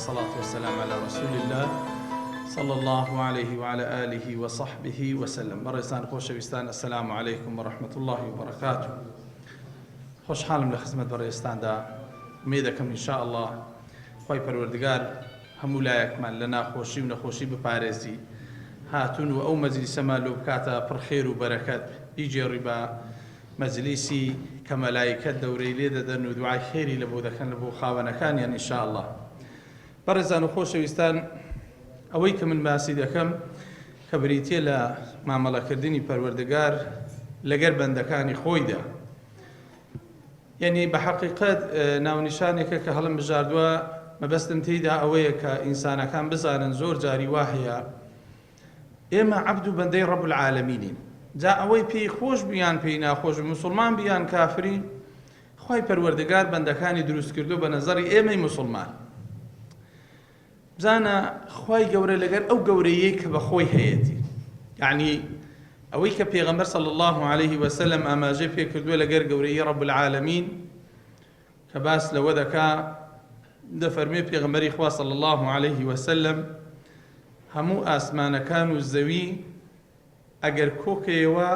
والصلاة والسلام على رسول الله صلى الله عليه وعلى آله وصحبه وسلم. بەڕێزان خۆشەویستان، السلام عليكم ورحمة الله وبركاته. خۆشحاڵم لە خزمەت بەڕێزاندا، مێ دەکەم ئینشاء الله خۆی پەروەردگار هەموو لایەکمان لە ناخۆشی و نەخۆشی بپارێزی، هاتون و ئەو مەجلیسەمان لێ بکاتە پڕخێر و بەرەکەت، بیجێڕی بە مەجلیسی کە مەلایکەت دەورەی لێ دەدەن و دوعای خێری لەبۆ دەکەن لە بۆ خاوەنەکانیان ئینشاء الله. بەڕێزان و خۆشەویستان، ئەوەی کە من باسی دەکەم کە بریتیە لە مامەڵەکردنی پەروەردگار لەگەر بەندەکانی خۆیدا، یعنی بە حەقیقەت ناونیشانێکە کە هەڵم بژاردووە، مەبەستم تێیدا ئەوەیە کە ئینسانەکان بزانن زۆر جاری وایە ئێمە عەبد و بەندەی ڕەب العالەمینین. جا ئەوەی پێی خۆش بیان پێی ناخۆش، موسڵمان بیان کافری، خۆی پەروەردگار بەندەکانی دروست کردو بە نەزەری ئێمەی موسڵمان. بزانە خی گەورە لەگەر ئەو گەورەیەی کە بە خۆی هەیەی، یعنی ئەوەی کە پێغەمبەر صلی الله عليه وسلم ئاماژەی پێ کردووە لەگەر گەورەی ڕەب العالەمین، کە باس لەوە دەکا دەفەرمێ پێغەمبەری خوا صلی الله عليه وسلم هەموو ئاسمانەکان و زەوی ئەگەر کۆکەیەوە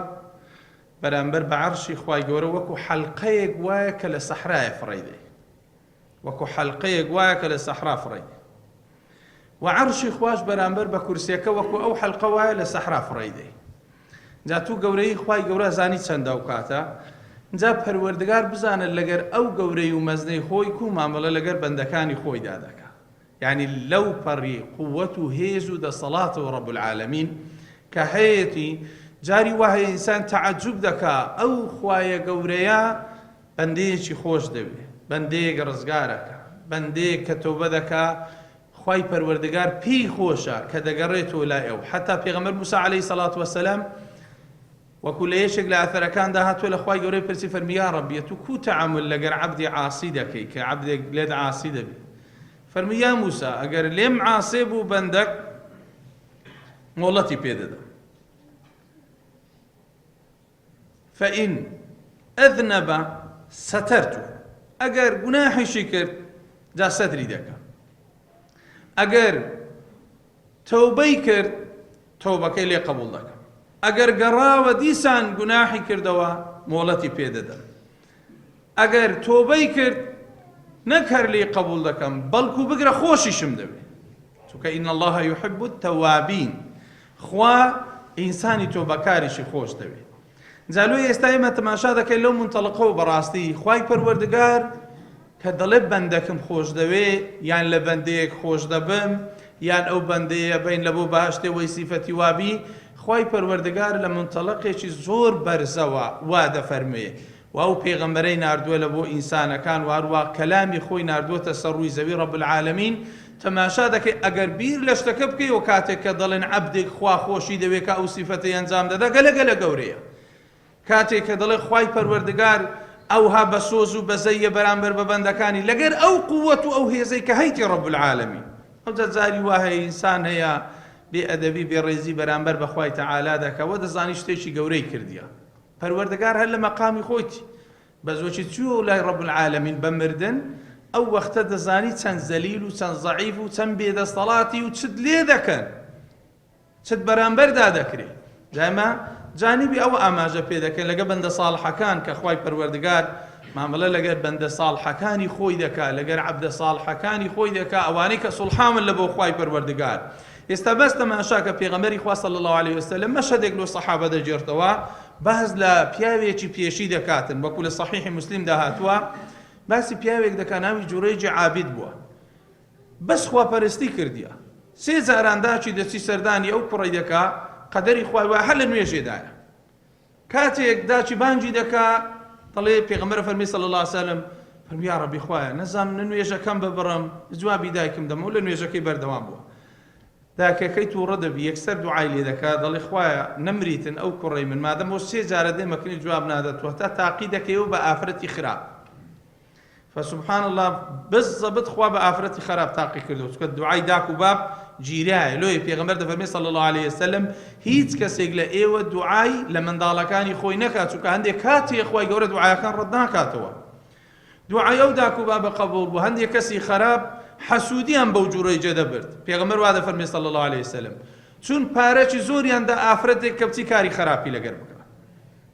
بەرامبەر بە عەرشی خوای گەورە وەکو حەلقەیەک وایە کە لە سەحرایە فڕەیدێ، وەکو حەلقەیەک وایە کە لە سەحرا فڕەیدێ، و عەرشی خواش بەرامبەر بە کورسیەکە وەکو ئەو حەلقە وایە لە سەحرا فڕەیدێ. جا تو گەورەی خوای گەورە زانی چەندە و کاتە، جا پەروەردگار بزانن لەگەر ئەو گەورەی و مەزنەی خۆی کو مامەڵە لەگەر بەندەکانی خۆیدا دەکا، یعنی لەو پەڕی قووەت و هێز و دەسەڵاتەوە ڕەب العالەمین کە هەیەی جاری وایە ئینسان تەعەجوب دەکا ئەو خوایە گەورەیە بەندەیەکی خۆش دەوێ، بەندەیەک ڕزگارەکە، بەندەیەک کە تۆبە دەکا، خوای پەروەردگار پێی خۆشە کە دەگەڕێتەوە لای ئەو. حتا پێغەمبەر موسا عەلەیهی سەڵات وەسەلام وەکو لە یەکێک لە ئەثەرەکاندا هاتووە لە خوای گەورەی پرسی، فەرمی یا ڕەبی تو کو تەعامل لەگەر عەبدی عاسی دەکەی کە عەبدێک لێت عاسی دەبێت؟ فەرمی یا موسا ئەگەر لێم عاسێ بوو بەندەک مۆڵەتی پێدەدەم، فەئین ئەذنەبە سەتەرتو، ئەگەر گوناحیشی کرد جا سەتری دەکەم، ئەگەر تەوبەی کرد تەوبەکەی لێ قبوڵ دەکەم، ئەگەر گەڕاوە دیسان گوناحی کردەوە مۆڵەتی پێدەدەم، ئەگەر تۆبەی کرد نەک هەر لێ قبوڵ دەکەم بەڵکو بگرە خۆشیشم دەوێت، چونکە ئین الله یحب التەوابین، خوا ئینسانی تۆبەکاریشی خۆش دەوێت. جالوی ئێستا ئێمە تەماشا دەکەین لەو منتەڵقە و بەڕاستی خوای پەروەردگار کە دەڵێ بەندەکەم خۆش دەوێ، یان لە بەندەیەک خۆش دەبم، یان ئەو بەندەیە بین لە بۆ باشتێ وەی سیفەتی وابی، خوای پەروەردگار لە منتەڵقێکی زۆر بەرزەوە وا دەفەرمێ و ئەو پێغەمبەرەی ناردووە لە بۆ ئینسانەکان، وارووا کەلامی خۆی ناردووەتە سەر ڕووی زەوی ڕەب العالەمین. تەماشا دەکەی ئەگەر بیر لە شتەکە بکەیەوە کاتێک کە دەڵێن عەبدێک خوا خۆشی دەوێت کە ئەو سیفەتەی ئەنجام دەدا، گەلە گەورەیە. کاتێک کە دەڵێ خوای پەروەردگار ئەوها بە سۆز و بەزەیە بەرامبەر بە بەندەکانی لەگەر ئەو قووەت و ئەو هێزەی کە هەیتی ڕەب العالەمین. ئەوجا جاری وا هەیە ئینسان هەیە بێئەدەبی بێڕێزی بەرامبەر بە خوای تەعالا دەکەوە، دەزانی شتێکی گەورەی کردیە. پەروەردگار هەر لە مەقامی خۆیتی بەزۆکی چووە لای ڕەب العالەمین بە مردن، ئەو وەختە دەزانی چەند زەلیل و چەند زەعیف و چەند بێدەستەڵاتی و چت لێ دەکەن، چت بەرامبەردا دەکرێت. جایمە جانیبی ئەوە ئاماژە پێ دەکەن لەگە بەندە ساڵحەکان کە خوای پەروەردگار مامەڵە لەگەر بەندە ساڵحەکانی خۆی دەکا، لەگەر عەبدە ساڵحەکانی خۆی دەکا، ئەوانەی کە سوڵحامن لە بۆ خوای پەروەردگار. ئێستا بەس تەماشا کە پێغەمبەری خوا صلی الله عليه وسلم مەشهدێک لە سەحابە دەجێڕتەوە، باز لە پیاوێکی پێشی دەکاتن، وەکو لە صحیحی موسلیم داهاتووە، باسی پیاوێک دەکا ناوی جوڕەیجی عابید بووە، بەس خواپەرستی کردیە، 3 جاران داچی دەچی سەردانی ئەو کوڕەی دەکا، قەدەری خوای وایە هەر لە نوێژێدایە. کاتێک داچی بانگی دەکا دەڵێ پێغەمبەر فەرمی صلی الله عليه وسلم، فەرمی یا ڕەبی خوایە نەزانم نوێژەکەم ببڕم، جوابی دایکم دەمە و لە نوێژەکەی بەردەوام بووە. داکەکەی تووڕە دەبی یەکسەر دوعای لێ دەکات، دەڵێ خوایە نەمریتن ئەو کوڕەی من مادەمەوە 3 جارە دێمەکردنی جواب نادەتوە، تا تاقی دەکەیەوە بە ئافرەتی خراپ. فسبحان الله بالضبط خوا بە ئافرەتی خراپ تاقی کردەوە، چونکە دوعای داک و باب گیرایە. لۆی پێغەمبەر دەفەرمێ صلی الله عليه وسلم هیچ کەسێک لە ئێوە دوعای لە منداڵەکانی خۆی نەکات، چونکە هەندێک کاتێ خوای گەورە دوعایەکان ڕەت ناکاتەوە. دوعای ئەو داک و بابە قبوڵ بوو. هەندێک کەسی خراپ حەسوودیان بەو جوڕەی جێدەبرد. پێغەمبەر وا دەفەرمێ صلی الله عليه وسلم چون پارەی زۆریاندا ئافرەتێک کە بچی کاری خراپی لەگەر بکات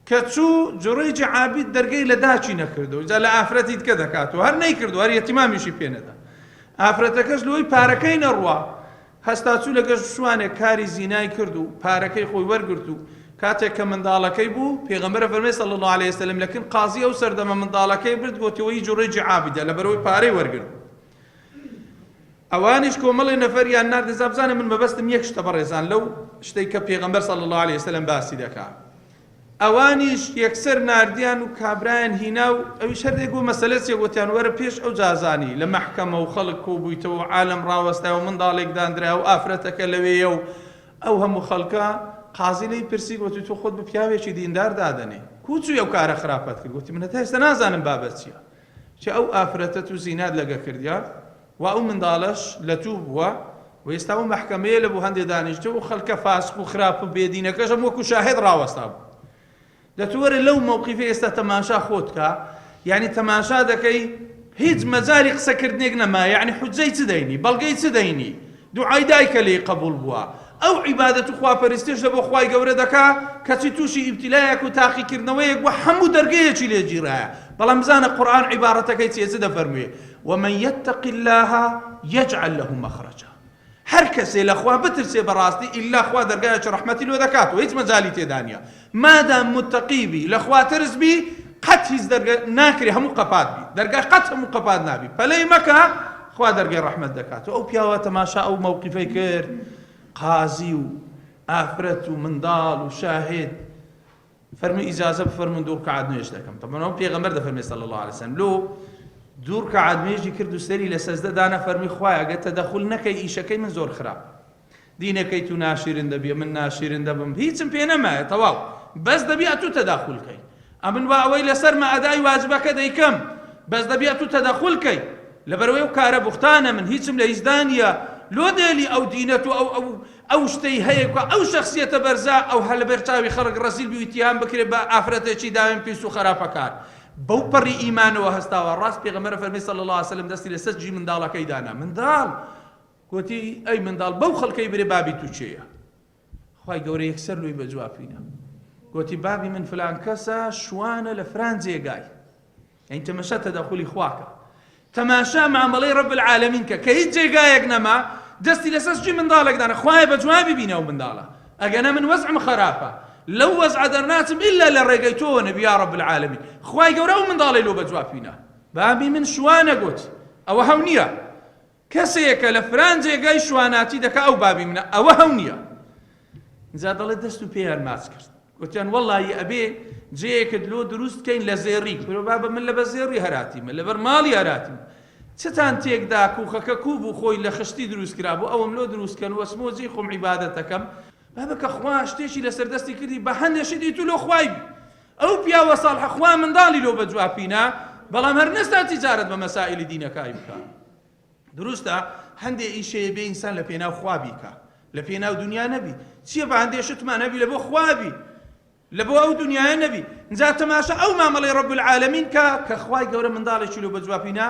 کە چوو جوڕەیەکی عابید دەرگەی لە داچی نەکردو جا لە ئافرەتی دیکە دەکاتەوە هەر نەیکردو هەر یەتیمامیشی پێ نەدا ئافرەتەکەش لەوەی پارەکەی نەڕوا هەستا چوو لەگەڵ شوانێک کاری زینای کرد و پارەکەی خۆی وەرگرت و کاتێک کە منداڵەکەی بوو پێغەمبەر فەرمێ صلی الله عليه وسلم لەکن قازی ئەو سەردەمە منداڵەکەی برد گوتیەوەی جوڕەیەکی عابیدە لەبەرەوەی پارەی وەرگرت. ئەوانیش کۆمەڵی نەفەریان ناردە زابزانە من بەبەستم یەک شتە بەڕێزان لەو شتەی کە پێغەمبەر صلی الله عليه وسلم باسی دەکات ئەوانیش یەکسەر ناردیان و کابرایان هینا و ئەویش هەردێک بوو مەسەلە چێ گوتیان وەرە پێش ئەو جازانی لە مەحکەمە و خەڵک کۆبوویتەوە عالم ڕاوەستایەوە منداڵێک دانرا و ئافرەتەکە لەوێیە و ئەو هەموو خەڵکە قازی لەی پرسی گوتی تۆ خۆت بە پیاوێکی دیندار دادەنێ کوچووی ئەو کارە خراپەت کرد گوتی من هەتا ئێستا نازانم بابەت چییە چ ئەو ئافرەتە و زینات لەگە کردیان و ئەو منداڵەش لە توو بووە و ئێستا ئەو مەحکەمەیە لە بۆ هەندێ دانیشتە و خەڵکە فاسق و خراپ و بێدینەکەش هەم وەکو شاهێد ڕاوەستا بوو دەتوەرە لەو مەوقیفە ئێستا تەماشا خۆت کە یعنی تەماشا دەکەی هیچ مەجاری قسەکردنێک نەما یعنی حوجەی چ دەینی بەڵگەی چ دەینی دوعای دایکە لێی قبول بووە ئەو عیبادەت و خواپەرستیش لە بۆ خوای گەورە دەکا کەچی تووشی ئیبتیلایەک و تاقیکردنەوەیەک وە هەموو دەرگەیەکی لێ گیرایە بەڵام بزانە قورئان عیبارەتەکەی چێ چ دەفەرموێ ومن يتق الله يجعل له مخرجا هەر کەسێ لە خوا بترسێ بەڕاستی ئیلا خوا دەرگایەکی ڕەحمەتی لێ دەکاتەوە هیچ مەجالی تێدا نییە مادام متقیبی لە خوا ترس بی قەت هیچ دەرگا ناکرێ هەموو قەپات بی دەرگا قەت هەموو قەپات نابی پەلەی مەکە خوا دەرگای ڕەحمەت دەکاتەوە ئەو پیاوە تەماشا ئەو مەوقیفەی کرد قازی و ئافرەت و منداڵ و شاهێد فەرمی ئیجازە بفەرمون دوو ڕکعات نوێژ دەکەم تەمەنەوە پێغەمبەر دەفەرمێ صلی الله عليه وسلم لۆ دوو ڕکعات نوێژی کرد و سەری لە سەجدەدا فەرمی خوایە ئەگەر تەدەخول نەکەی ئیشەکەی من زۆر خراپ دینەکەی تو ناشیرن دەبێ من ناشیرن دەبم هیچم پێ نەمایە تەواو بەس دەبێ تو تەداخولکەی ئەمن وا ئەوەی لەسەر مە ئەدای واجبەکە دەیکەم بەس دەبێ تو تەداخولکەی لەبەرەوەی ئەو کارە بوختانە من هیچم لە هیچدانە لۆ دێلی ئەو دینەت و ئەو شتەی هەیە ئەو شەخسیەتە بەرزا ئەو هەلە بەرچاوی خەڵک ڕەزیل بی و ئیتیهام بکرێت بە ئافرەتێکی داوێن پیس و خراپەکار بەو پەڕی ئیمانەوە هەستاوە ڕاست پێغەمبەر فەرمی صلی الله عليه وسلم دەستی لە سەرجی منداڵەکەی دانا منداڵ گوتی ئەی منداڵ بەو خەڵکەی برێ بابی تو چێیە خوای گەورە یەکسەر لۆی بەجوابینە گوتی بابی من فلان کەسە شوانە لە فران جێگای یعنی تەماشا تەدەخولی خواکە تەماشا مامەڵەی ڕەب العالەمین کە هیچ جێگایەک نەما دەستی لەسەر سەرجی منداڵێک دانا خوایە بەجوابی بینە ئەو منداڵە ئەگەنە من وەزعم خراپە لەو وەزع دەرناچم ئیلا لە ڕێگەی تۆ نەبی یا ڕەب العالەمین خوای گەورە ئەو منداڵی لۆ بەجوابینە بابی من شوانە گوت ئەوە هەو نییە کەسێکە لە فران جێگای شواناتی دەکا ئەو بابی منە ئەوە هەو نییە جا دەڵێ دەست و پێیان ماچ کرد گوتیان وەڵڵی ئەبێ جێیەکت لۆ دروست بکەین لە زێڕی بابە من لەبەر زێڕی هەراتیمە لەبەر ماڵی هەراتیم چتان تێکدا کوخەکە کوب و خۆی لە خشتی دروست کرابوو ئەوم لۆ دروستکەن وەسمۆجی خۆم عیبادەت دەکەم بابە کە خوا شتێکی لەسەر دەستی کردی بە هەندێشی دیت و لۆ خوای بی ئەو پیاوە ساڵحە خوا منداڵی لۆ بەجوابینە بەڵام هەر نەستا تیجارەت بە مەسائلی دینەکەی بکە دروستە هەندێ ئیشەیە بێ ئینسان لە پێناو خوا بیکە لە پێناو دنیا نەبی چییە بە هەندێشتمان هەبی لە بۆ خوابی لە بۆ ئەو دنیاە نەبی جا تەماشا ئەو مامەڵەی ڕەب العالەمین کە خوای گەورە منداڵێکی لۆ بەجوابینە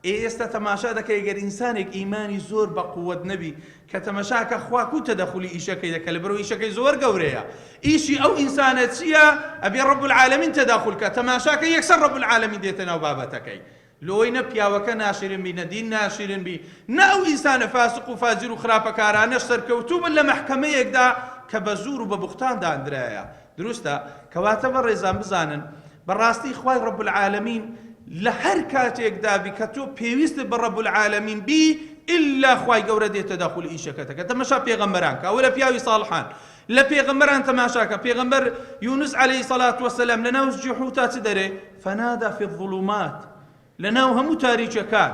ئێستا تەماشا دەکەی گەر ئینسانێک ئیمانی زۆر بە قووەت نەبی کە تەماشاکە خوا کو تەدەخولی ئیشەکەی دەکە لەبەرەوە ئیشەکەی زۆر گەورەیە ئیشی ئەو ئینسانە چییە ئەبێ ڕەب العالەمین تەداخولکە تەماشاکە یەکسەر ڕەب العالەمین دێتە ناو بابەتەکەی لۆی نە پیاوەکە ناشرین بی نەدین ناشرین بی نە ئەو ئینسانە فاسق و فاجر و خراپەکارانەش سەرکەوتوو بن لە مەحکەمەیەکدا کە بە زوور و بە بوختان دانرایە دروستە کەواتە بە ڕێزان بزانن بەڕاستی خوای ڕەب العالەمین لە هەر کاتێکدا بی کە تۆ پێویستت بە ڕەب العالەمین بی ئیلا خوای گەورە دێتە داخل ئیشەکەتەکە تەماشا پێغەمبەران کە ئەوە لە پیاوی ساڵحان لە پێغەمبەران تەماشاکە پێغەمبەر یونس عەلەیهی الصەلاة وەسەلام لەناو زجی تا چ دەرێ فەنادا فی الظuluمات لەناو هەموو تاریکیەکان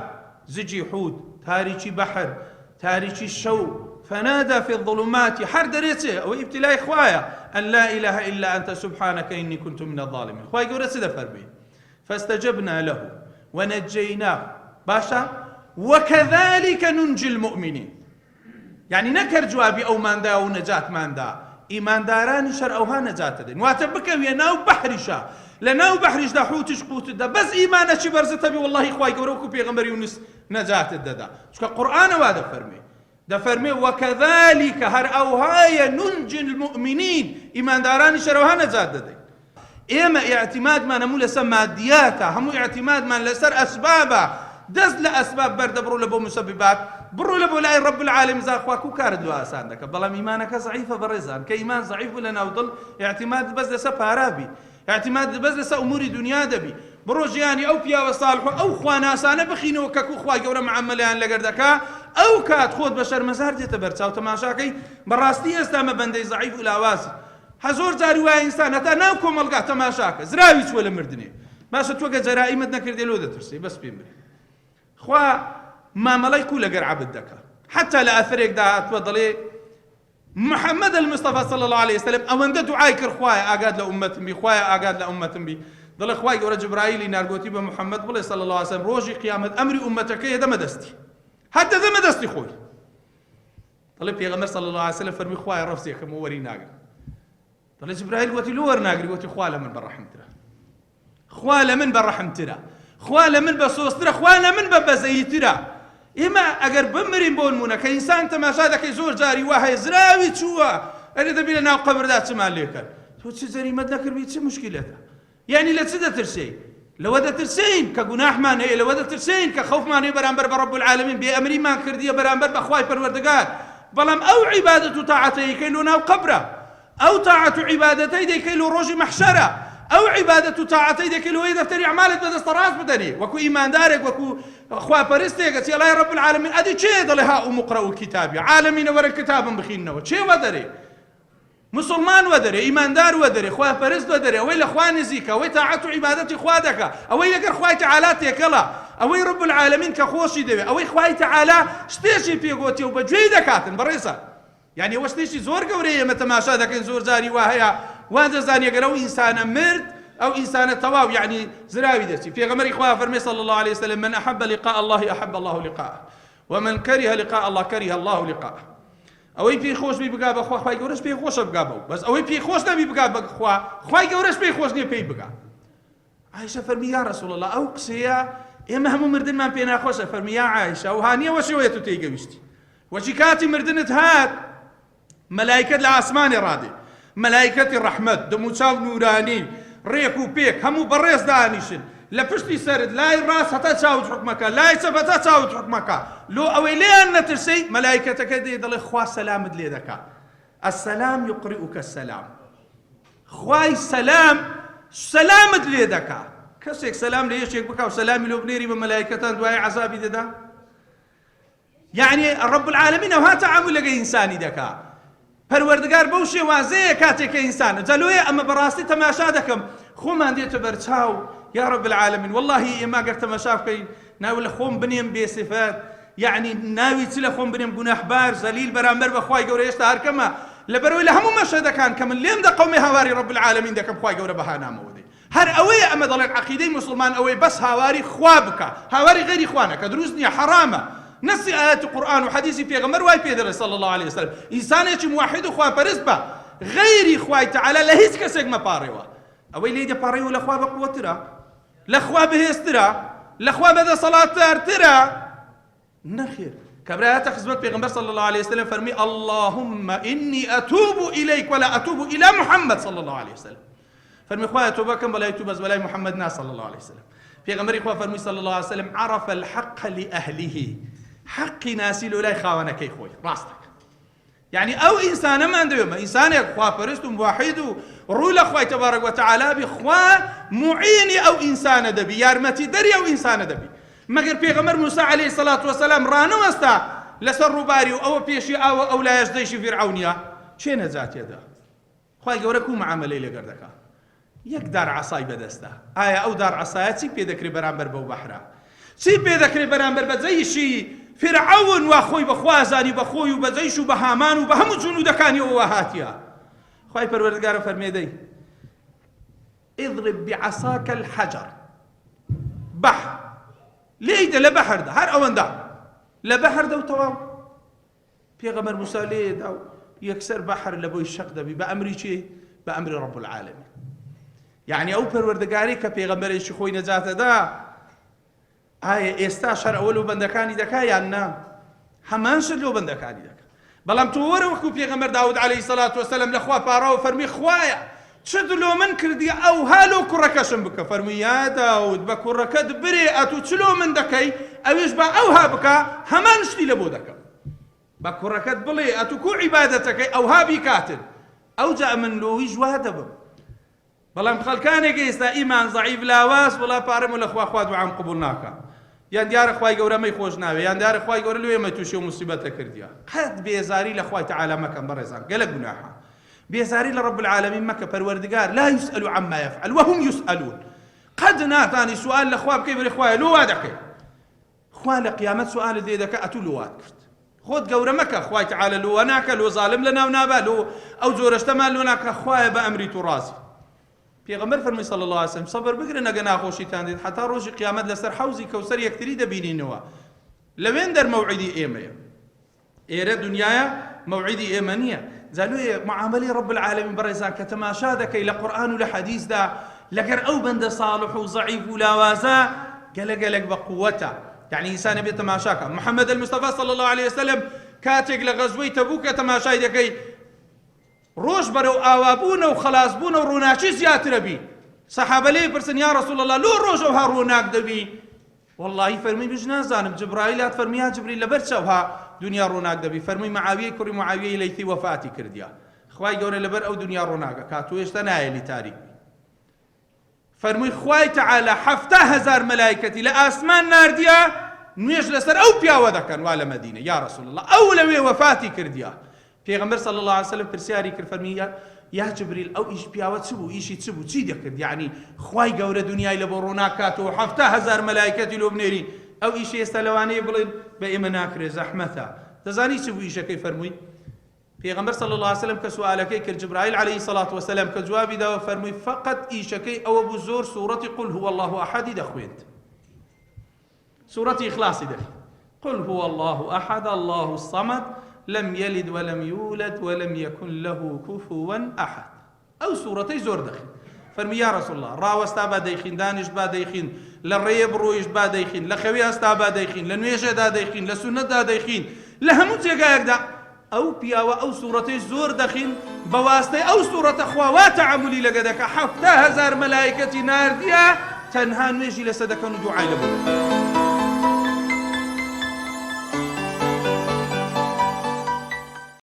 زجی حوت تاریکی بەحر تاریکی شەو فنادى في الظلمات حر دريته أو ابتلاء خوايا أن لا إله إلا أنت سبحانك إني كنت من الظالمين خواي قولة سيدة فربي فاستجبنا له ونجيناه باشا وكذلك ننجي المؤمنين يعني نكر جوابي أو من دا أو نجات من دا إيمان داران شر أوها نجات دين واتبك ويناو بحرشا لناو بحرش دا حوتش قوت دا بس إيمانك برزتها بي والله إخوائي قوروكو بيغمبر يونس نجات الددا شكا قرآن وادا فرمي دا فرمي وكذلك هر أوهاي ننجي المؤمنين إيمان داراني شروها نجات ددا إما اعتماد ما نمو لسر مادياتا همو اعتماد ما لسر أسبابا دز لأسباب برد برو لبو مسببات برو لبو لاي رب العالم زاخواكو كارد لو آسان دك بلام إيمانك ضعيفة برزان كإيمان ضعيف لنا وضل اعتماد بس لسر بارابي اعتماد بس لسر أمور دنيا دبي برو جياني أو بيا وصالح أو خواناسانة بخينو ككو خواي قورا معامليان لقردكا أو كات خود بشر مزار ديتا برسا وتماشاكي براستي استام بندي ضعيف الأواسي هزور جاري وای انسان هتا ناو کۆمەڵگا تەماشاکە زراوی چوە لە مردنێ باشە تۆ گە جەرائیمت نەکردێ لۆ دەترسی بەس پێم برێ خوا مامەڵەی کوو لەگەر عەبد دەکا حتا لە ئەثەرێکدا هاتووە دەڵێ محەممەد المستەفا صلی الله عليه وسلم ئەوەندە دوعای کرد خوایە ئاگاد لە ئومەتم بی خوایە ئاگاد لە ئومەتم بی دەڵێ خوای گەورە جبرائیلی نارگۆتی بە محەممەد بڵێ صلی الله عليه وسلم ڕۆژی قیامەت ئەمری ئومەتەکەی دەمە دەستی هەر دەدەمە دەستی خۆی دەڵێ پێغەمبەر صلی الله عليه وسلم فەرمی خوایە ڕەفزێکم وەری ناگرم دەڵێ جبرائیل وەتی لۆ وەرناگری وەتی خوا لە من بەڕەحمترە خوا لە من بەڕەحمترە خوا لە من بە سۆسترە خوا لە من بە بەزەییترە ئێمە ئەگەر بمرین بۆ نمونە کە ئینسان تەماشا دەکەی زۆر جاری وا هەیە زراوی چووە ئەرێ دەبی لە ناو قەبردا چمان لێ کرد تۆ چ جەریمەت نەکردی چ مشکلەتە یعنی لە چ دەترسێ لەوە دەترسین کە گوناحمان هەیە لەوە دەترسین کە خەوفمان هەیە بەرامبەر بە ڕەب العالەمین بێئەمریمان کردیە بەرامبەر بە خوای پەروەردگار بەڵام ئەو عیبادەت و تاعەتەی کەی لۆ ناو قەبرە أو طاعة عبادتي دي كيلو روجي محشرة أو عبادة طاعتي دي كيلو إذا افتري أعمالك بدست راس بدني وكو إيمان دارك وكو أخوة برستيك يا الله رب العالمين أدي شيء ضلها مقرأ كتابي عالمين ورا الكتاب بخيننا وشيء ودري مسلمان ودري إيمان دار ودري أخوة برست ودري أوي الأخوان زيكا أوي طاعة عبادتي أخواتك أوي لقر أخوة تعالى كلا أوي رب العالمين كخوشي دبي أوي أخوة تعالى شتيشي في قوتي وبجيدة كاتن بريسا يعني وشتيشي زور قوريه متماشا دەکەین زۆر جاری وا هەیە وا دەزانێ گەر ئەو ئینسانە مرد ئەو ئینسانە تەواو يعني زراوی دەچی پێغەمبەری خوا فەرمێ صلى الله عليه وسلم من أحب لقاء الله أحب الله لقاءه ومن كره لقاء الله كره الله لقاءه ئەوەی پێی خۆش بی بگا بەخوا خوای گەورەش پێی خۆشە بگا بەو بەس ئەوەی پێی خۆش نەبی بگا بەخوا خوای گەورەش پێی خۆش نییە پێی بگا عایشە فەرمی یا رسول الله ئەو قسەیە ئێمە هەموو مردنمان پێ ناخۆشە فەرمی یا عایشە ئەو هانیە وەشەوەیە تو تێیگەویستی وەچی کاتی مردنت هات ملائكة العاسمان رادي ملائكة الرحمة دموچاو نوراني ريكو بيك همو بريس دانيشن لپشتي سرد لاي راس حتى تشاوت حكمك لاي سبتا تشاوت حكمك لو اوي لين نترسي ملائكتك دي دل خوا سلام دلي دكا السلام يقرئك السلام خواي سلام دلي دكا كسيك سلام ليش بكا وسلام لو بنيري بملائكتان دواي عذابي ددا يعني رب العالمين وها تعامل لقى انساني دكا پەروەردگار بەو شێوازەیە کاتێک کە ئینسانە جەلوەیە ئەمە بەڕاستی تەماشا دەکەم خۆمان دێتە بەرچاو یا رب العالمین والله ئێمە گەر تەماشا بکەین ناو لە خۆم بنێم بێسیفەت یعنی ناوی چ لە خۆم بنێم گوناحبار زەلیل بەرامبەر بە خوای گەورە هێشتا هەرکەمە لەبەرەوەی لە هەموو مەشهەدەکان کە من لێم دەقەومێ هاواری رب العالمین دەکەم خوای گەورە بەها نامەوە دێ هەر ئەوەیە ئەمە دەڵێن عەقیدەی مسلمان ئەوەی بەس هاواری خوا بکە هاواری غەیری خوانە کە دروست نییە حرامە نص آيات القرآن وحديث پیغمبر واي پیدر صلى الله عليه وسلم انسان چې موحد خو پرست با غیر خوای تعالی له هیڅ کس ما پاریوا او لې دې پاریو له خو به قوت را له خو به استرا له خو به صلاه ارترا نخير كبرات خدمت پیغمبر صلى الله عليه وسلم فرمي اللهم اني اتوب اليك ولا اتوب الى محمد صلى الله عليه وسلم فرمي خويا توبكم ولا يتوب بلا محمد صلى الله عليه وسلم پیغمبر خو فرمي صلى الله عليه وسلم عرف الحق لاهله حقي ناسي له لا يخاونا كي خوي راستك يعني او انسان ما عنده انسان اخوا فرست موحد رول اخوي تبارك وتعالى بخوا معيني او انسان دبي يارمتي دري او انسان دبي مگر پیغمبر موسى عليه الصلاه والسلام رانو استا لسر باري او بيشي او لا يجديش فرعونيا چه نجات يدا خوي گوركو معامله لگردكا يك دار عصاي بدستا آية او دار عصايتي بيدكري برامبر بو بحرا سي بيدكري برامبر بزي شي فرعون واخوي بخوازاني بخوي وبزيش وبهامان وبهم جنودكاني وهاتيا خوي پروردگار فرميدي اضرب بعصاك الحجر بحر ليد لبحر ده هر اون ده لبحر ده وتواو پیغمبر موسى ليه ده يكسر بحر لبوي الشق ده بأمر شيء بأمر رب العالمين یعنی ئەو پەروەردگاری کە پێغەمبەرێکی خۆی نەجاتەدا ئایا ئێستا شەر ئەوە لەو بەندەکانی دەکا یان نا؟ هەمان شت لەو بەندەکانی دەکا. بەڵام تۆ وەرە وەکو پێغەمبەر داود عەلەیهی سەڵات وەسەلەم لەخوا پاڕاوە فەرمی خوایە چ دلۆ من کردی ئەو هالۆ کوڕەکەشم بکە. فەرمووی یا داود بە کوڕەکەت برێ ئەتو چلۆ من دەکەی ئەویش بە ئەوها بکە هەمان شتی لە بۆ دەکەم. بە کوڕەکەت بڵێ ئەتو کو عیبادەتەکەی ئەوها بیکاتن ئەوجا من لۆوی جوا دەبم. بەڵام خەڵکانێک ئێستا ئیمان زەعیف لاواز وڵا پارەم و لەخوا خوا دوعام قبوڵ ناکە، یان دیارە خوای گەورەمەی خۆش ناوێ، یان دیارە خوای گەورە لێمە تووشی و موسیبەتە کردیە. قەت بێزاری لە خوای تەعالا مەکەن بەڕێزان، گەلە گوناحە. بێزاری لە رب العالمین مەکە، پەروەردگار لا يسأل عما يفعل وهم يسألون. قەت ناتانی سوال لە خوا بکەی بڵێ خوایە لۆ وا دەکەی. خوا لە قیامەت سوالت لێ دەکە ئەتوو لۆ وات کرد. خۆت گەورە مەکە، خوای تەعالا لۆ ناکە، لۆ زاڵم لەناو نابا، لۆ ئەو جۆرەشتەمان لۆ ناکە، خوایە بە ئەمری تو ڕازی. پێغەمبەر فەرمووی صلی الله علیه وسلم سەبر بگرن ئەگە ناخۆشیتان دێت حتا ڕۆژی قیامەت لەسەر حەوزی کەوسەر یەکتری دەبینینەوە. لەوێن دەرمەوعیدی ئێمەیە، ئێرە دنیایە مەوعیدی ئێمە نییە. جالوێ معاملەی رب العالمین بەڕێزان کە تەماشا دەکەی لە قورئان و لە حەدیثدا لەگەر ئەو بەندە ساڵح و زەعیف و لاوازە گەلەگەلێک بە قووەتە. یعنی ئینسانە بێت تەماشاکە. محەممەد المستەفا صلی الله عليه وسلم کاتێک لە غەزوەی تەبووکە تەماشای دەکەی ڕۆژ بەرەو ئاوابوونە و خەلاسبوونە و ڕووناچی زیاترە بی. سەحابە لێی پرسن یا ڕەسوول الله لۆ ڕۆژەوها ڕووناک دەبی؟ وەڵڵاهی فەرمووی بژ نازانم. جبرائیلات فەرمووی یا جبریل لەبەر چەوها دنیا ڕووناک دەبی؟ فەرمووی مەعاویەی کوڕی معاویەی لەیثی وەفاتی کردیا، خوای گەورە لەبەر ئەو دنیا ڕووناکە کات تۆ هێشتا نایەلی تاریک بی. فەرمووی خوای تەعالا 7,000 مەلایکەتی لە ئاسمان ناردیە نوێژ لەسەر ئەو پیاوە دەکەن وا لە مەدینە. یا ڕەسوول الله ئەو لەوێ وەفاتی کردیا. پێغەمبەر صلی الله علیه وسلم پرسیاری کرد فەرمی یا جبریل ئەو ئیش پیاوە چ بوو؟ ئیشی چ بوو؟ چی دەکرد؟ یعنی خوای گەورە دنیای لە بۆ ڕووناکاتەوە 7,000 مەلایکەتی لۆ بنێری ئەو ئیشی ئێستا لەوانەیە بڵێن بە ئێمە ناکرێ زەحمەتە. دەزانی چ بوو ئیشەکەی؟ فەرمووی پێغەمبەر صلی الله علیه وسلم کە سوالەکەی کرد جبرائیل عەلەیهی سەڵات وەسەلام کە جوابی داوە فەرمووی فەقەت ئیشەکەی ئەوە بوو زۆر سوورەتی قل هو الله ئەحەدی دەخوێند، سوورەتی ئیخلاسی دەخوێند. قل هو الله أحد الله الصمد لم يلد ولم يولد ولم يكن له كفوا أحد. أو سورتي زور دخين فرمي يا رسول الله راوستا با ديخين دانش با ديخين للريب رويش با ديخين لخوي استا با ديخين لنويشه دا ديخين لسنة دا ديخين لهمون جيغايك دا أو بياوا أو سورتي زور دخين بواسطة أو سورة أخوات عملي لقدك 7,000 ملائكة نار ديا تنها نويجي لسدكن دعاء لبو